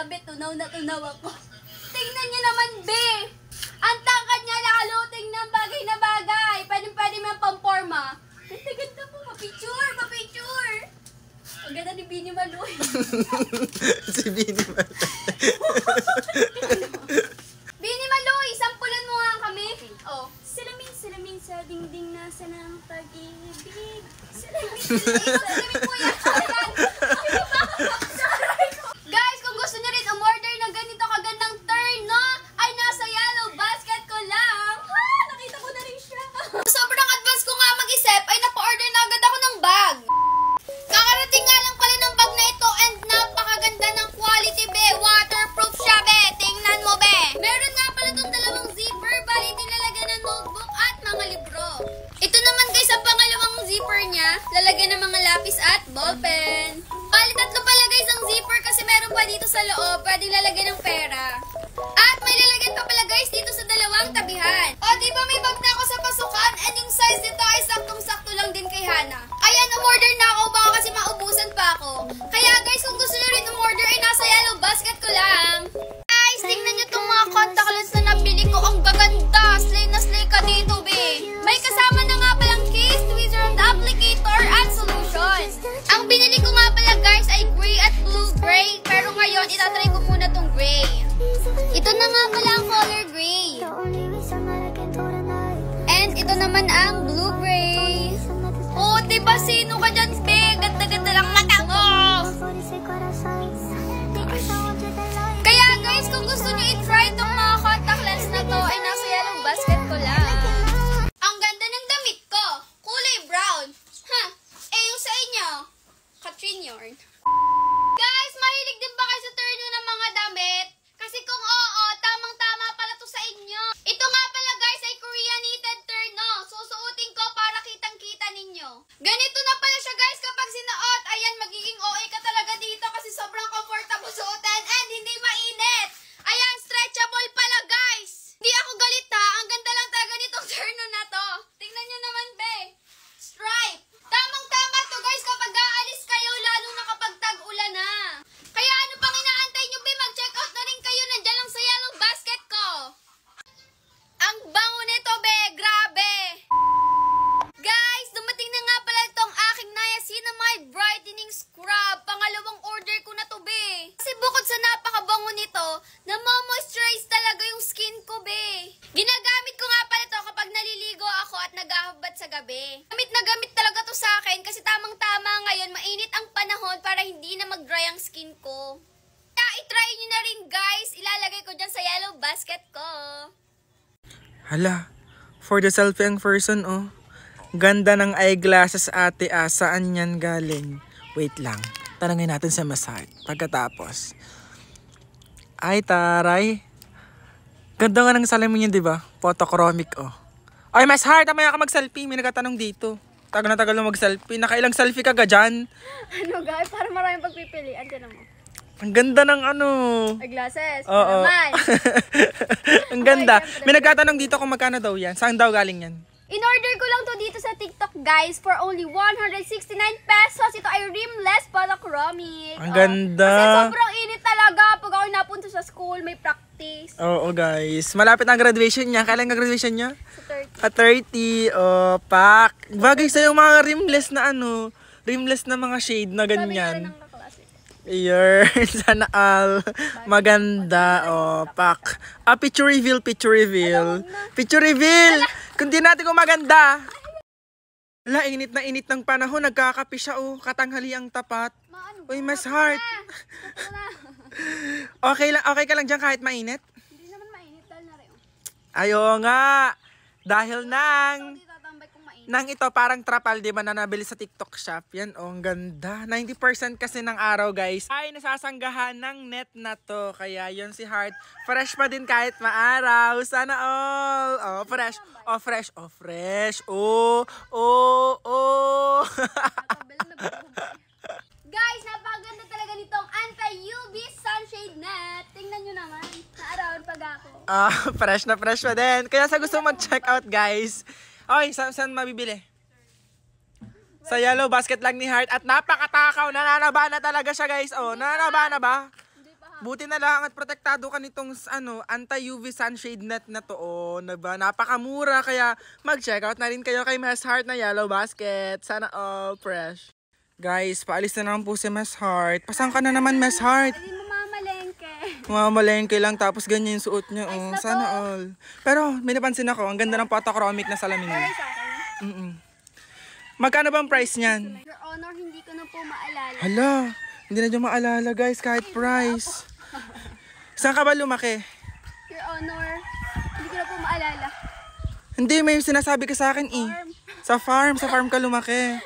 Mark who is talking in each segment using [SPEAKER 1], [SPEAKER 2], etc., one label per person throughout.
[SPEAKER 1] damit, tunaw na tunaw ako. Tingnan niyo naman, be! Ang tangkad niya, nakaluting ng bagay na bagay. Pwede mo yung pamporma. Ganda-ganda po, mapicture, mapicture. Ang ganda ni Bini Maloy.
[SPEAKER 2] Si Bini Maloy.
[SPEAKER 1] Bini Maloy, sampulan mo nga kami. Oh. Salamin sa dingding na sa ng pag-ibig. Salamin mo yan. Guys, kung gusto niyo rin umorder ng ganito kagandang terno, ay nasa yellow basket ko lang. Ha! Nakita ko na rin siya. Sobrang advance ko nga mag-isip, ay napa-order na agad ako ng bag. Kakarating nga lang pala ng bag na ito and napakaganda ng quality, be. Waterproof siya, be. Tingnan mo, be. Meron nga pala itong dalawang zipper, bali nilalagyan ng notebook at mga libro. Ito naman guys, ang pangalawang zipper niya, lalagyan ng mga lapis at ballpen. Bali tatlo pala guys ang zipper kasi meron pa dito sa loob, pwede lalagyan ng pera. At may lalagyan pa pala guys dito sa dalawang tabihan. O diba may bag na ako sa pasukan and yung size nito ay saktong-sakto lang din kay Hana. Ayan, umorder na ako baka kasi maubusan pa ako. Kaya guys, kung gusto nyo rin umorder ay nasa yellow basket ko lang. Guys, tingnan nyo itong mga contact lens na nabili ko. Ang gaganda, slay na slay ka dito, be. May kasama na nga palang case, tweezer and applicator at solution. Ang binili ko nga pala guys ay gray at blue-gray. Pero ngayon, itatry ko muna tong gray. Ito na nga pala ang color gray. And ito naman ang blue-gray. Oh, diba sino ka dyan, be? Ganda-ganda lang mata mo. Kaya guys, kung gusto nyo i-try itong mga contact lens na to, ay nasa yellow basket ko lang. Ang ganda ng damit ko. Kulay brown. Huh? Eh, yung sa inyo? Katrin yarn. Guys, mahilig din ba kayo sa terno ng mga damit? Kasi kung oo, tamang-tama pala to sa inyo. Ito nga pala guys ay Korean knitted terno. Susuotin ko para kitang-kita ninyo. Ganito na pala siya guys kapag sinuot. Ayan, magiging OA ka talaga dito kasi sobrang comfortable suotin and hindi mainit. Ayan, stretchable pala guys. Hindi ako galit ha. Ang ganda lang talaga nitong terno na to. Tingnan nyo naman, be. Stripe. Tamang-tama to guys kapag aalis kayo, lalo na kapag tag-ulan na. Kaya ano pang inaantay nyo, be? Mag-check out na rin kayo. Nandiyan lang sa yellow basket ko. Ang bango nito, be. Grabe. Guys, dumating na nga pala itong aking niacinamide brightening scrub. Pangalawang order ko na to, be. Kasi bukod sa napakabango nito, namo-moisturize talaga yung skin ko, be. Ginagamit ko nga pala ito kapag naliligo ako at naghahabad sa gabi. Gamit na gamit talaga to sa akin kasi tamang-tama ngayon, mainit ang panahon para hindi na mag-dry ang skin ko. Kaya itry nyo na rin, guys. Ilalagay ko dyan sa yellow basket ko.
[SPEAKER 2] Hala, for the selfie ang person, oh. Ganda ng eyeglasses, ate. Saan yan galing? Wait lang. Tanungin natin sa Masart. Pagkatapos. Ay, taray. Ganda nga ng salamin niya, di ba? Photochromic, oh. Ay, Masart, mamaya ka mag-selfie. May nagtatanong dito. Tagal na tagal na mag-selfie. Nakailang selfie ka ga dyan?
[SPEAKER 1] Ano, guys? Para maraming pagpipilian. Tiyan mo.
[SPEAKER 2] Ang ganda ng ano.
[SPEAKER 1] Eyeglasses.
[SPEAKER 2] Oo. Ang ganda. May nagtatanong dito kung magkano daw yan. Saan daw galing yan?
[SPEAKER 1] In-order ko lang to dito sa TikTok, guys, for only 169 pesos. Ito ay rimless photochromic.
[SPEAKER 2] Ang ganda.
[SPEAKER 1] Kasi sobrang init talaga pag ako napunta sa school, may practice.
[SPEAKER 2] Oo, guys. Malapit na ang graduation niya. Kailan ang graduation niya?
[SPEAKER 1] Sa 30.
[SPEAKER 2] At 30. Oh, pak. Bagay sa'yo mga rimless na ano. Rimless na mga shade na
[SPEAKER 1] Sabi nga rin
[SPEAKER 2] ganyan.
[SPEAKER 1] ng kaklase.
[SPEAKER 2] Ayer. Sana all. Maganda. Oh, pak. Picture reveal, picture reveal. Picture reveal. Kung di natin kung maganda. Wala, init na init ng panahon. Nagkakapi siya, oh. Katanghali ang tapat. Uy, Masart. Okay ka lang dyan kahit mainit?
[SPEAKER 1] Hindi naman mainit dahil na rin.
[SPEAKER 2] Ayo nga. Dahil nang...
[SPEAKER 1] Hindi tatambay kung mainit.
[SPEAKER 2] Nang ito parang trapal, di ba, na nabili sa TikTok shop. Yan, oh, ang ganda. 90% kasi ng araw, guys, ay nasasanggahan ng net na to. Kaya yun si Heart. Fresh pa din kahit maaraw. Sana all. Oh, fresh. Oh, fresh. Oh, fresh. Oh, oh, oh.
[SPEAKER 1] Guys, napakaganda talaga nitong anti-UV sunshade net. Tingnan nyo naman. Naarawan pag ako.
[SPEAKER 2] Fresh na fresh pa din. Kaya sa gusto mag-check out, guys. Okay, saan mabibili? Sa yellow basket lang ni Heart. At napakatakaw. Nananaba na talaga siya, guys. Oh, nananaba na ba?
[SPEAKER 1] Hindi pa
[SPEAKER 2] Buti na lang at protektado ka nitong anti-UV sunshade net na to. Oh, diba? Napakamura kaya mag-check out na rin kayo kay Miss Heart na Yellow Basket. Sana all fresh. Guys, paalis na naman po si Miss Heart. Pasang ka na naman, Miss Heart.
[SPEAKER 1] Hindi mo mamalengke.
[SPEAKER 2] Mamalengke lang tapos ganyan yung suot niya. Oh, sana all. Pero may napansin ako, ang ganda ng photochromic na salamin niya. Magkano bang price niyan?
[SPEAKER 1] Your Honor, hindi ko na po maalala.
[SPEAKER 2] Hala, hindi na niyo maalala guys kahit price. Saan ka ba lumaki?
[SPEAKER 1] Your Honor, hindi ko na po maalala.
[SPEAKER 2] Hindi, may sinasabi ka sa akin eh. Sa farm ka lumaki.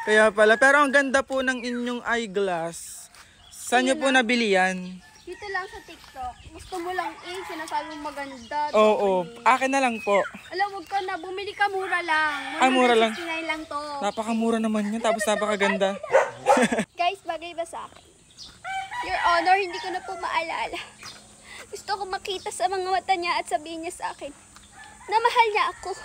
[SPEAKER 2] Kaya pala. Pero ang ganda po ng inyong eyeglass. Saan niyo po nabili yan?
[SPEAKER 1] Dito lang sa TikTok. Gusto mo lang sinasabi mong maganda.
[SPEAKER 2] Oo, akin na lang po.
[SPEAKER 1] Alam, wag ka na. Bumili ka, mura lang.
[SPEAKER 2] Mura lang.
[SPEAKER 1] 169 lang to.
[SPEAKER 2] Napakamura naman yan, tapos napakaganda.
[SPEAKER 1] Guys, bagay ba sa akin? Your Honor, hindi ko na po maalala. Gusto ko makita sa mga mata niya at sabihin niya sa akin na mahal niya ako.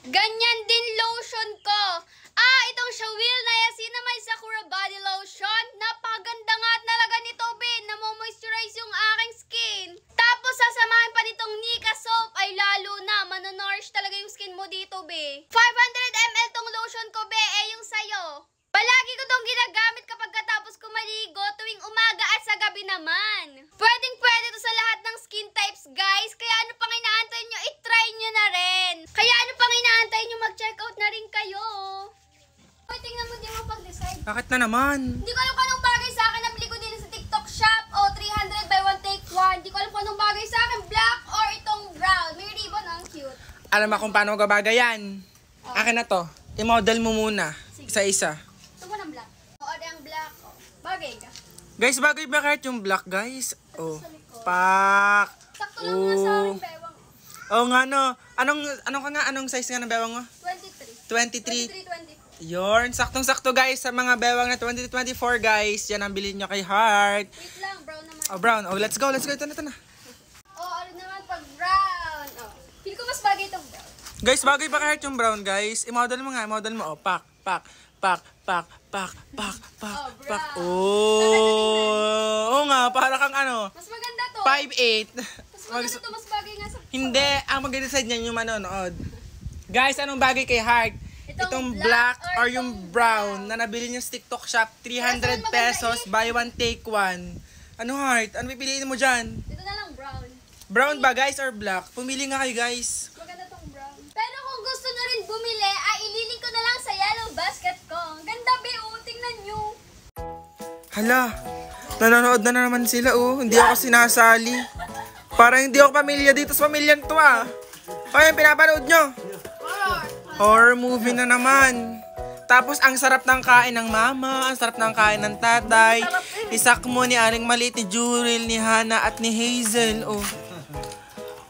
[SPEAKER 1] Ganyan din lotion ko. Itong Shawil Niacinamide Sakura Body Lotion. Napaganda nga talaga nito, Ben. Namo-moisturize yung aking skin. Tapos sasamahan pa nitong Nika Soap. Ay lalo na, manonorish talaga yung skin mo dito, Be. 500 ml tong lotion ko, Be. Yung sayo. Palagi ko tong ginagamit kapag katapos ko maligo tuwing umaga at sa gabi naman. Pwedeng-pwede to sa lahat ng skin types, guys. Kaya ano pang inaantay nyo? I-try nyo na rin. Kaya ano pang inaantay nyo? Mag-check out na rin kayo. Hoy, tingnan mo, di mo pag-decide.
[SPEAKER 2] Bakit na naman?
[SPEAKER 1] Hindi ko alam kung anong bagay sa akin. Nabili ko din sa TikTok shop. 300 by 1 take 1. Hindi ko alam kung anong bagay sa akin. Black or itong brown. May ribbon, ang cute.
[SPEAKER 2] Alam mo kung paano magabagay yan. Akin na to. I-model mo muna. Isa-isa.
[SPEAKER 1] Ito mo ng black. Ang black. Bagay ka.
[SPEAKER 2] Guys, bagay ba kahit yung black, guys? Oh. Pak.
[SPEAKER 1] Sakto lang nga sa akin, bewang.
[SPEAKER 2] Oo nga, no. Anong size nga ng bewang mo?
[SPEAKER 1] 23.
[SPEAKER 2] 23. Yorn, saktong-sakto guys sa mga bewang na 20-24 guys. Yan ang bilhin nyo kay Heart.
[SPEAKER 1] Wait lang, brown naman.
[SPEAKER 2] Oh, brown. Oh, let's go. Ito na.
[SPEAKER 1] Ano naman pag brown. Feel ko mas bagay itong brown.
[SPEAKER 2] Guys, bagay ba kay Heart yung brown, guys? I-model mo nga, Oh, pak. Oh, oo nga, para kang
[SPEAKER 1] Mas maganda to.
[SPEAKER 2] 5'8".
[SPEAKER 1] Mas maganda to, mas bagay nga sa...
[SPEAKER 2] Hindi, ang mag-decide niyan yung manonood. Guys, anong bagay kay Heart? Itong black or yung brown na nabili niyo sa TikTok shop, 300 pesos, buy one take one. Ano, Heart? Ano pipiliin mo dyan?
[SPEAKER 1] Ito na lang, brown.
[SPEAKER 2] Brown ba guys or black? Pumili nga kayo guys.
[SPEAKER 1] Maganda tong brown. Pero kung gusto nyo rin bumili, ililink ko na lang sa Yellow Basket ko. Ang ganda, be, tingnan nyo.
[SPEAKER 2] Hala, nanonood na naman sila Hindi ako sinasali. Parang hindi ako pamilya dito sa pamilyang to Kaya pinapanood nyo. Horror movie na naman. Tapos ang sarap ng kain ng mama, ang sarap ng kain ng tatay. Isakmo ni Aling Maliit, ni Juril, ni Hana at ni Hazel.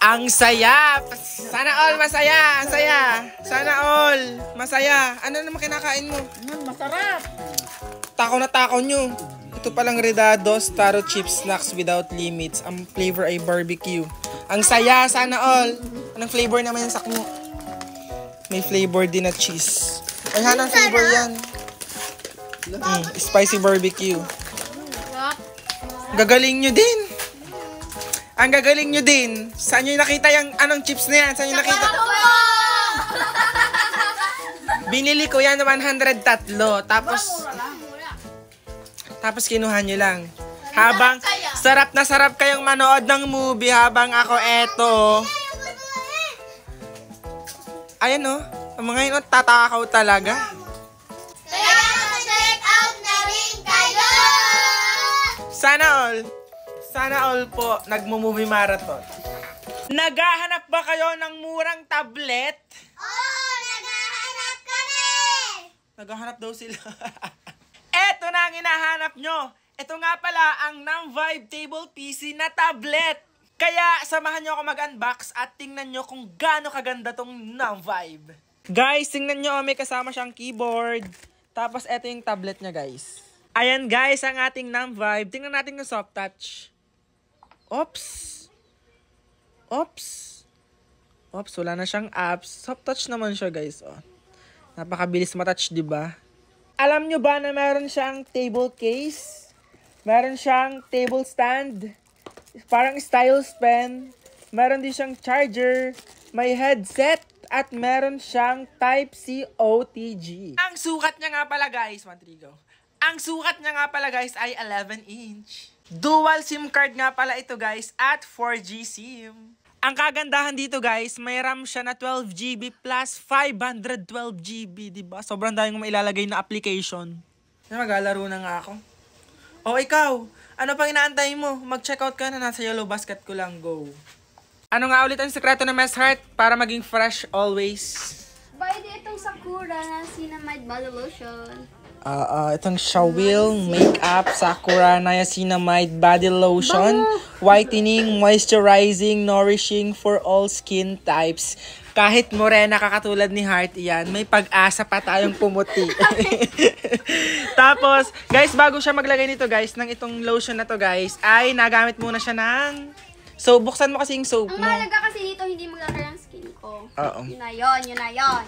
[SPEAKER 2] Ang saya! Sana all masaya! Ang saya! Sana all masaya! Ano naman kinakain mo?
[SPEAKER 3] Masarap!
[SPEAKER 2] Takaw na takaw nyo. Ito palang Redados Taro Chips Snacks without limits. Ang flavor ay barbecue. Ang saya! Sana all! Anong flavor naman yung sakmo? May flavor din na cheese. Ay, hanang flavor yan. Spicy barbecue. Gagaling nyo din. Ang gagaling nyo din. Saan nyo nakita yung anong chips na yan? Saan nyo nakita? Binili ko yan 103. Tapos kinuha nyo lang. Habang sarap na sarap kayong manood ng movie habang ako eto. Ayan ang mga yun, tatakaw talaga.
[SPEAKER 1] Kaya mag-check out na rin kayo!
[SPEAKER 2] Sana all po, nagmo-movie marathon. Naghahanap ba kayo ng murang tablet?
[SPEAKER 1] Oo, naghahanap kami!
[SPEAKER 2] Naghahanap daw sila. Eto na ang hinahanap nyo. Ito nga pala ang Namvibe Table PC na tablet. Kaya samahan nyo ako mag-unbox at tingnan nyo kung gaano kaganda tong Namvibe. Guys, tingnan nyo, may kasama siyang keyboard. Tapos eto yung tablet niya, guys. Ayan guys, ang ating Namvibe. Tingnan natin yung soft touch. Oops, wala na siyang apps. Soft touch naman siya, guys. Napakabilis matouch, di ba? Alam nyo ba na meron siyang table case? Meron siyang table stand. Parang stylus pen. Meron din siyang charger. May headset. At meron siyang Type-C OTG. Ang sukat niya nga pala guys, 1, 3, go. Ang sukat niya nga pala guys ay 11-inch. Dual SIM card nga pala ito guys at 4G SIM. Ang kagandahan dito guys, may RAM siya na 12GB plus 512GB, diba? Sobrang dahil mo mailalagay na application. Maglalaro na nga ako. O ikaw, ano pang inaantay mo? Mag-checkout ka na, nasa yellow basket ko lang, go. Ano nga ulit ang sekreto ng Mess Heart para maging fresh always?
[SPEAKER 1] Pwede itong Sakura na Cinnamide Body Lotion.
[SPEAKER 2] Itong Shawil Makeup Sakura Niacinamide Body Lotion. Whitening, moisturizing, nourishing for all skin types. Kahit morena ka katulad ni Heart, yan, may pag-asa pa tayong pumuti. Tapos, guys, bago siya maglagay nito, guys, ng itong lotion na to, guys, ay nagamit muna siya ng... So, buksan mo kasi yung soap mo.
[SPEAKER 1] Ang mahalaga kasi dito, hindi magkakaroon ng skin ko.
[SPEAKER 2] Oo.
[SPEAKER 1] Yun na yun, yun na yun.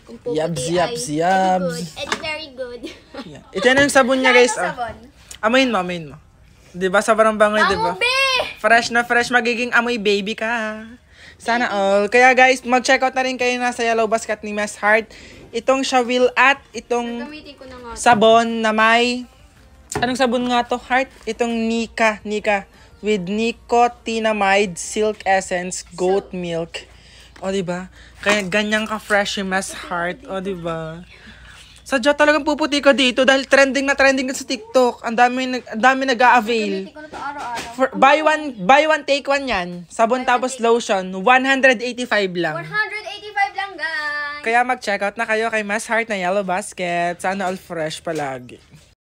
[SPEAKER 1] Kung puputi
[SPEAKER 2] Yabs.
[SPEAKER 1] Edi very good.
[SPEAKER 2] Yeah. Ito na yung sabon niya, guys.
[SPEAKER 1] Sabon.
[SPEAKER 2] Amoyin mo. Diba? Sobrang bangoy, diba? Fresh na fresh, magiging amoy baby ka. Sana all. Kaya guys, mag-check out na rin kayo na sa yellow basket ni Mess Heart. Itong Shawil at itong
[SPEAKER 1] Gamitin ko na nga.
[SPEAKER 2] sabon na may... Anong sabon nga to, Heart? Itong Nika. With nicotinamide, silk essence, goat milk. O, diba? Kaya ganyan ka-fresh yung Mess Heart. O, diba? Sadya talagang puputi ka dito dahil trending na sa TikTok. Ang dami nag-a-avail.
[SPEAKER 1] Gamitin ko na to araw-araw.
[SPEAKER 2] Buy one, take one yan. Sabon tapos lotion. 185 lang.
[SPEAKER 1] 185 lang, guys.
[SPEAKER 2] Kaya mag-check out na kayo kay Mess Heart na Yellow Basket. Sana all fresh palagi.